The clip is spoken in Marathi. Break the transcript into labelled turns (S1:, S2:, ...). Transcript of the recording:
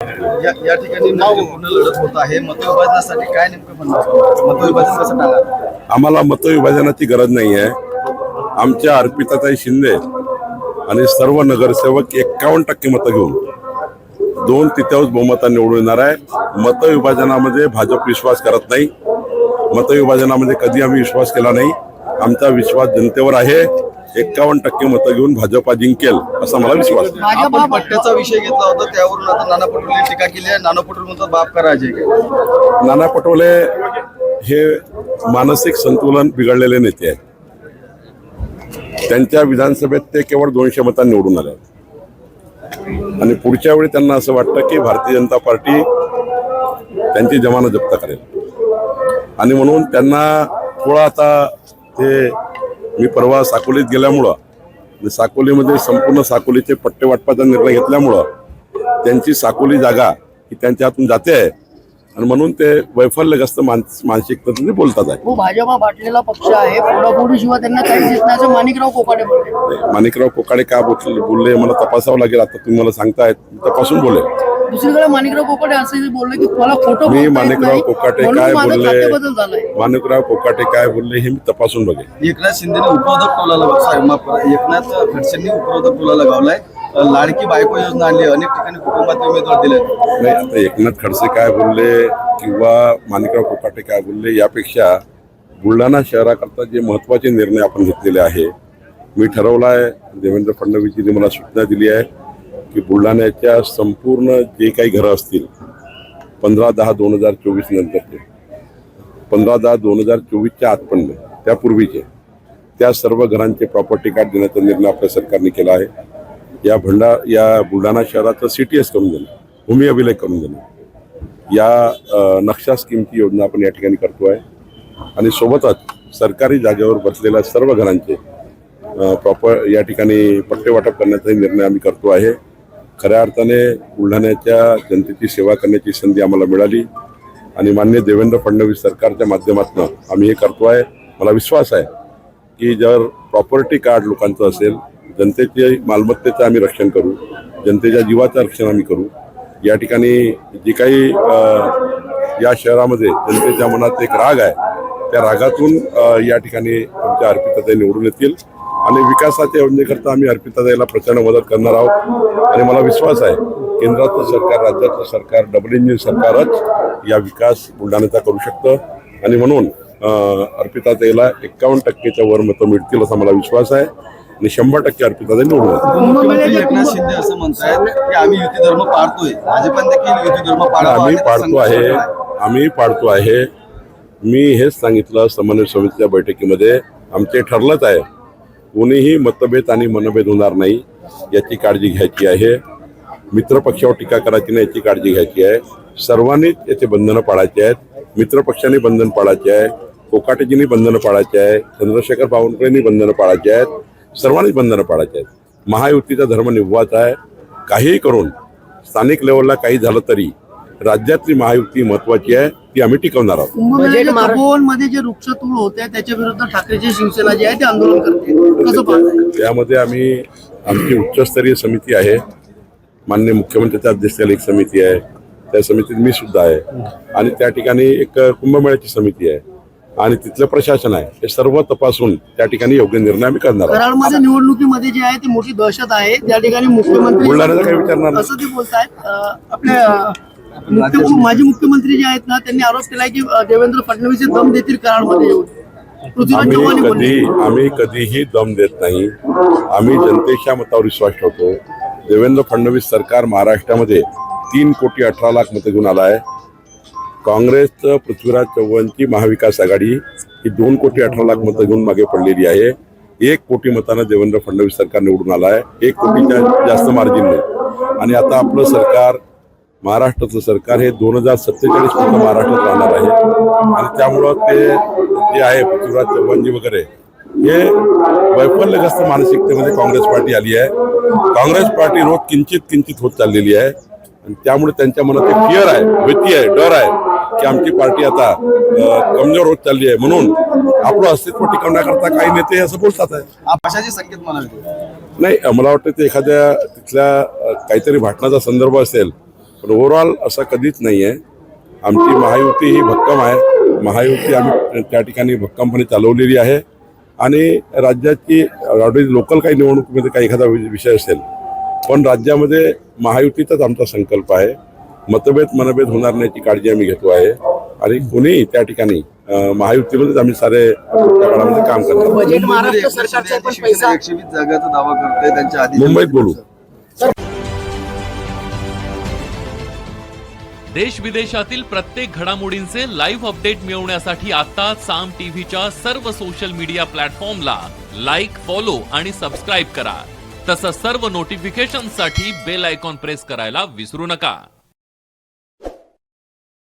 S1: या ठिकाणी पूर्ण लढत होत आहे. मतविभाजनासाठी काय नेमकं म्हणणं, मतविभाजन कसं टाळणार?
S2: आम्हाला मतविभाजनाची गरज नाही आहे. आमच्या अर्पिताताई शिंदे आणि सर्व नगरसेवक 51% मतं घेऊन 2/3 बहुमतात निवडून येणार आहे. मतविभाजनामध्ये भाजप विश्वास करत नाही. मतविभाजनामध्ये कधी आम्ही विश्वास केला नाही. आमचा विश्वास जनतेवर आहे. 51% मतं घेऊन भाजपा जिंकेल असा मला विश्वास आहे.
S1: आपण पट्ट्याचा विषय घेतला होता, त्यावरून आता नाना पटोले टीका केली आहे. नाना पटोले म्हणतात बाप का राजे.
S2: नाना पटोले हे मानसिक संतुलन बिघडलेले नेते आहेत. त्यांच्या विधानसभेत ते केवळ 200 मतांनी निवडून आले आणि पुढच्या वेळी त्यांना असं वाटतं की भारतीय जनता पार्टी त्यांची जमानत जप्त करेल आणि म्हणून त्यांना थोडा आता ते मी परवा साकोलीत गेल्यामुळं साकोलीमध्ये संपूर्ण साकोलीचे पट्टे वाटपाचा निर्णय घेतल्यामुळं त्यांची साकोली जागा ही त्यांच्या हातून जाते आहे आणि म्हणून ते वैफल्यग्रस्त मानसिकतेने बोलतात आहे.
S3: भाजपा बाटलेला पक्ष आहे. फोडाफोडीशिवाय त्यांना काहीच येत नाही असं माणिकराव कोकाटे बोलले.
S2: माणिकराव कोकाटे का बोलले मला तपासावं लागेल. आता तुम्ही मला सांगतायत तपासून बोले.
S3: दुसरीकडे माणिकराव कोकाटे असं बोलले की मला खोटं
S2: मी माणिकराव कोकाटे काय बोलले, माणिकराव कोकाटे काय बोलले हे मी तपासून बघेन.
S1: एकनाथ शिंदेने उपरोधक टोला एकनाथ खडसेंनी उपरोधक टोला लगावलाय. लाडकी बायको योजना आणली, अनेक ठिकाणी कुटुंबात उमेदवार दिले.
S2: नाही, आता एकनाथ खडसे काय बोलले किंवा माणिकराव कोकाटे काय बोलले यापेक्षा बुलढाणा शहराकरता जे महत्त्वाचे निर्णय आपण घेतलेले आहे. मी ठरवलं आहे, देवेंद्र फडणवीसजींनी मला सूचना दिली आहे की बुलढाण्याच्या संपूर्ण जे काही घरं असतील 15/10/2024 नंतरचे 15/10/2024च्या आतपर्यंत त्यापूर्वीचे त्या सर्व घरांचे प्रॉपर्टी कार्ड देण्याचा निर्णय आपल्या सरकारने केला आहे. या बुलढाणा शहराचं CTS करून देणं, भूमी अभिलेख करून देणं, या नक्षा स्कीमची योजना आपण या ठिकाणी करतो आहे आणि सोबतच सरकारी जागेवर बसलेल्या सर्व घरांचे या ठिकाणी पट्टे वाटप करण्याचा निर्णय आम्ही करतो आहे. खऱ्या अर्थाने बुलढाण्याच्या जनतेची सेवा करण्याची संधी आम्हाला मिळाली आणि माननीय देवेंद्र फडणवीस सरकारच्या माध्यमातून आम्ही हे करतो आहे. मला विश्वास आहे की जर प्रॉपर्टी कार्ड लोकांचं असेल, जनतेच्या मालमत्तेचं आम्ही रक्षण करू, जनतेच्या जीवाचं रक्षण आम्ही करू. या ठिकाणी जे काही या शहरामध्ये जनतेच्या मनात एक राग आहे, त्या रागातून या ठिकाणी आमच्या अर्पिताताई निवडून येतील आणि विकासाच्या योजनेकरता आम्ही अर्पिताताईला प्रचंड मदत करणार आहोत आणि मला विश्वास आहे केंद्राचं सरकार, राज्याचं सरकार, डबल इंजिन सरकारच या विकास बुलढाण्याचा करू शकतं आणि म्हणून अर्पिताताईला 51%च्या वर मतं मिळतील असा मला विश्वास आहे आणि 100% अर्पिताताई निवडून येतील.
S1: एकनाथ शिंदे असं म्हणतात की आम्ही युती धर्म पाळतोय, भाजपाने देखील युती धर्म
S2: आम्ही पाळतो आहे. मी हेच सांगितलं समन्वय समितीच्या बैठकीमध्ये, आमचे ठरलंच आहे कोणीही मतभेद आणि मनभेद होणार नाही याची काळजी घ्यायची आहे. मित्रपक्षावर टीका करायची नाही याची काळजी घ्यायची आहे. सर्वांनीच याचे बंधनं पाळायचे आहेत. मित्रपक्षांनी बंधन पाळायचे आहे, कोकाटेजींनी बंधनं पाळायचे आहे, चंद्रशेखर बावनकुळेंनी बंधनं पाळायचे आहेत, सर्वांनीच बंधनं पाळायचे आहेत. महायुतीचा धर्म निभवायचा आहे. काहीही करून स्थानिक लेवलला काही झालं तरी राज्यातली महायुती महत्वाची आहे, ती आम्ही टिकवणार आहोत.
S3: मध्ये जे वृक्षतोड होते त्याच्या विरुद्ध ठाकरेची शिवसेना जी आहे ते आंदोलन करते, कसं पाहताय?
S2: त्यामध्ये आमची उच्चस्तरीय समिती आहे. माननीय मुख्यमंत्र्यांच्या अध्यक्षतेखाली एक समिती आहे, त्या समितीत मी सुद्धा आहे आणि त्या ठिकाणी एक कुंभमेळ्याची समिती आहे आणि तिथलं प्रशासन आहे. हे सर्व तपासून त्या ठिकाणी योग्य निर्णय आम्ही करणार आहोत.
S3: कराडमध्ये निवडणुकीमध्ये जे आहे ती मोठी दहशत आहे, त्या ठिकाणी मुख्यमंत्री
S2: बुलढाण्याला काही विचारणार
S3: असं ते बोलतायत. आपल्या माजी मुख्यमंत्री जे आहेत ना त्यांनी आरोप केलाय की देवेंद्र फडणवीस दम देतील कराडमध्ये येऊन.
S2: आम्ही कधीही दम देत नाही. आम्ही जनतेच्या मतावर विश्वास ठेवतो. देवेंद्र फडणवीस सरकार महाराष्ट्रामध्ये 3,18,00,000 मतं घेऊन आला आहे. काँग्रेसचं पृथ्वीराज चव्हाणची महाविकास आघाडी ही 2,18,00,000 मतं घेऊन मागे पडलेली आहे. 1 कोटी मतांना देवेंद्र फडणवीस सरकार निवडून आला आहे, 1 कोटीच्या जास्त मार्जिनने. आणि आता आपलं सरकार, महाराष्ट्राचं सरकार हे 2047 पर्यंत महाराष्ट्रात राहणार आहे आणि त्यामुळं ते जे आहे पृथ्वीराज चव्हाणजी वगैरे हे वैफल्यग्रस्त मानसिकतेमध्ये काँग्रेस पार्टी आली आहे. काँग्रेस पार्टी रोज किंचित होत चाललेली आहे आणि त्यामुळे त्यांच्या मनात एक फिअर आहे, भीती आहे, डर आहे की आमची पार्टी आता कमजोर होत चालली आहे. म्हणून आपलं अस्तित्व टिकवण्याकरता काही नेते असं बोलतात आहे.
S1: भाषाचे संकेत म्हणाले
S2: नाही, मला वाटतं ते एखाद्या तिथल्या काहीतरी भाषणाचा संदर्भ असेल पण ओव्हरऑल असं कधीच नाही आहे. आमची महायुती ही भक्कम आहे. महायुती आम्ही त्या ठिकाणी भक्कमपणे चालवलेली आहे आणि राज्याची लोकल काही निवडणुकीमध्ये काही एखादा विषय असेल पण राज्यामध्ये महायुतीचाच आमचा संकल्प आहे. मनभेद होणार नाही काळजी आम्ही घेतो आहे आणि कोणीही त्या ठिकाणी महायुतीमध्येच आम्ही सारे पुढच्या काळामध्ये काम करतो.
S3: बजेट महाराष्ट्र सरकारचा पण पैसा
S1: 120 जागाचा दावा करते त्यांच्या आधी
S2: मुंबईत बोलू.
S4: देश विदेशातील प्रत्येक घडामोडींचे लाईव्ह अपडेट मिळवण्यासाठी आता साम टीव्हीच्या सर्व सोशल मीडिया प्लॅटफॉर्मला लाईक, फॉलो आणि सबस्क्राईब करा. तसंच सर्व नोटिफिकेशनसाठी बेल आयकॉन प्रेस करायला विसरू नका.